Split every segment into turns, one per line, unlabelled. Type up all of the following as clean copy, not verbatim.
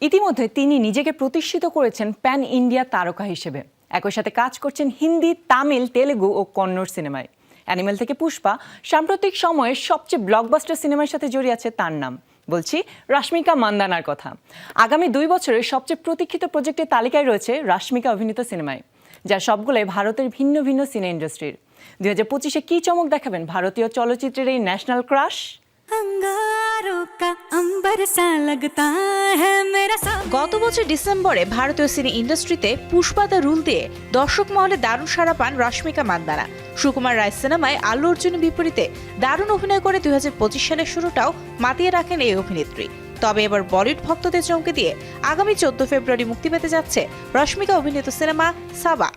ইতিমধ্যে তিনি নিজেকে প্রতিষ্ঠিত করেছেন প্যান ইন্ডিয়া তারকা হিসেবে। একই সাথে কাজ করছেন হিন্দি, তামিল, তেলেগু ও কন্নড় সিনেমায়। অ্যানিমেল থেকে পুষ্পা, সাম্প্রতিক সময়ে সবচেয়ে ব্লকবাস্টার সিনেমার সাথে জড়িয়ে আছে তার নাম। বলছি রাশমিকা মান্দানার কথা। আগামী 2 বছরের সবচেয়ে প্রতীক্ষিত প্রজেক্টের তালিকায় রয়েছে রাশমিকা অভিনীত সিনেমায়, যার সবগুলোই ভারতের ভিন্ন ভিন্ন সিনে ইন্ডাস্ট্রির। 2025-এ কি চমক দেখাবেন ভারতীয় চলচ্চিত্রের এই ন্যাশনাল ক্রাশ?
গত বছর ডিসেম্বরে ভারতীয় সিনে ইন্ডাস্ট্রিতে পুষ্পা দ্য রুল দিয়ে দর্শক মহলে দারুণ সাড়া পান রশ্মিকা মান্দানা। সুকুমার রায় সিনেমায় আল্লু অর্জুনের বিপরীতে দারুণ অভিনয় করে 2025 সালের শুরুটাও মাতিয়ে রাখেন এই অভিনেত্রী। তবে এবার বলিউড ভক্তদের চমকে দিয়ে আগামী 14 ফেব্রুয়ারি মুক্তি পেতে যাচ্ছে রশ্মিকা অভিনীত সিনেমা সাবা।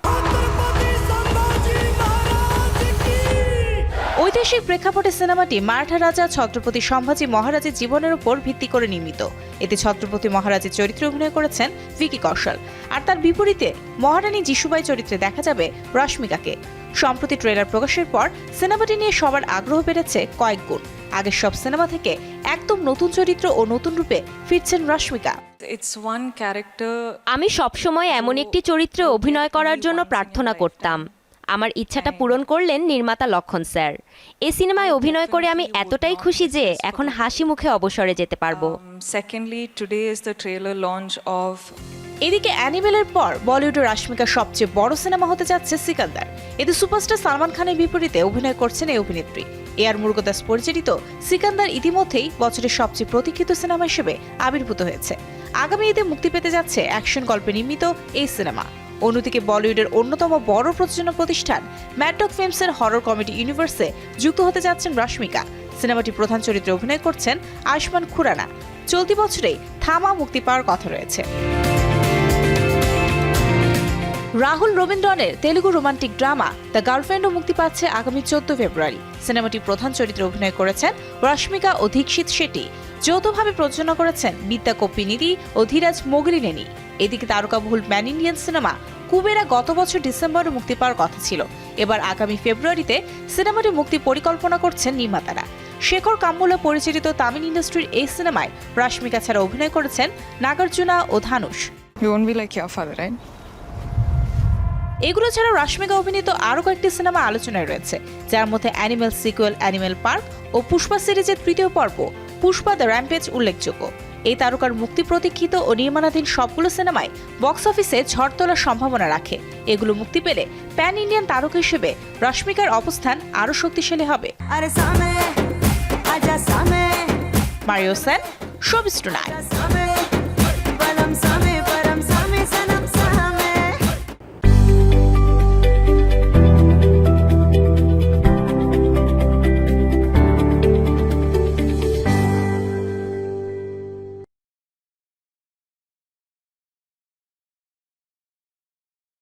ঐতিহাসিক প্রেক্ষাপটে সিনেমাটি মারাঠা রাজা ছত্রপতি সম্ভাজি মহারাজের জীবনের উপর ভিত্তি করে নির্মিত। এতে ছত্রপতি মহারাজের চরিত্রে অভিনয় করেছেন ভিকি কৌশল, আর তার বিপরীতে মহারানী যিশুবাই চরিত্রে দেখা যাবে রশ্মিকাকে। সম্প্রতি ট্রেলার প্রকাশের পর সিনেমাটি নিয়ে সবার আগ্রহ বেড়েছে কয়েক গুণ। আগের সব সিনেমা থেকে একদম নতুন চরিত্র ও নতুন রূপে ফিরছেন রশ্মিকা।
আমি সবসময় এমন একটি চরিত্রে অভিনয় করার জন্য প্রার্থনা করতাম। আমার ইচ্ছাটা পূরণ করলেন নির্মাতা লক্ষণ স্যার। এই সিনেমায় অভিনয় করে আমি এতটাই খুশি যে এখন হাসি মুখে অবসরে যেতে পারবো।
এদিকে অ্যানিমেলের পর বলিউডের রাশমিকার সবচেয়ে বড় সিনেমা হতে যাচ্ছে সিকান্দার। এতে সুপারস্টার সালমান খানের বিপরীতে অভিনয় করছেন এই অভিনেত্রী। এআর মুরুগদাস পরিচালিত সিকান্দার ইতিমধ্যেই বছরের সবচেয়ে প্রতীক্ষিত সিনেমা হিসেবে আবির্ভূত হয়েছে। আগামী ঈদে মুক্তি পেতে যাচ্ছে অ্যাকশন গল্পে নির্মিত এই সিনেমা। অন্যদিকে বলিউডের অন্যতম বড় প্রযোজনা প্রতিষ্ঠান ম্যাড ডগ ফিল্মসের হরর কমেডি ইউনিভার্সে যুক্ত হতে যাচ্ছেন রশ্মিকা। সিনেমাটি প্রধান চরিত্রে অভিনয় করছেন আয়ুষ্মান খুরানা। চলতি বছরেই থামা মুক্তি পাওয়ার কথা রয়েছে। রাহুল রবীন্দ্রনের তেলুগু রোমান্টিক ড্রামা দ্য গার্লফ্রেন্ডও মুক্তি পাচ্ছে আগামী 14 ফেব্রুয়ারি। সিনেমাটি প্রধান চরিত্রে অভিনয় করেছেন রশ্মিকা ও দীক্ষিত শেট্টি। যৌথভাবে প্রযোজনা করেছেন বিদ্যা কপ্পিনিধি ও ধীরাজ মোগলিনেনি। এদিকে তারকাবহুল প্যান ইন্ডিয়ান সিনেমা কুবেরা গত বছর ডিসেম্বরে মুক্তি পাওয়ার কথা ছিল। এবার আগামী ফেব্রুয়ারিতে সিনেমাটি মুক্তি পরিকল্পনা করছেন নির্মাতারা। শেখর কাম্বুলা পরিচালিত তামিল ইন্ডাস্ট্রির এই সিনেমায় রশ্মিকা ছাড়া অভিনয় করেছেন নাগার্জুনা ও ধানুষ। এগুলো ছাড়াও রশ্মিকা অভিনীত আরও কয়েকটি সিনেমা আলোচনায় রয়েছে, যার মধ্যে অ্যানিমেল সিকুয়েল অ্যানিমেল পার্ক ও পুষ্পা সিরিজের 3য় পর্ব পুষ্পা দ্য র্যাম্পেজ উল্লেখযোগ্য। এই তারকার মুক্তি প্রতীক্ষিত ও নির্মাণাধীন সবগুলো সিনেমায় বক্স অফিসে ঝড় তোলার সম্ভাবনা রাখে। এগুলো মুক্তি পেলে প্যান ইন্ডিয়ান তারকা হিসেবে রশ্মিকার অবস্থান আরও শক্তিশালী হবে। Mario Sen, showbiz tonight.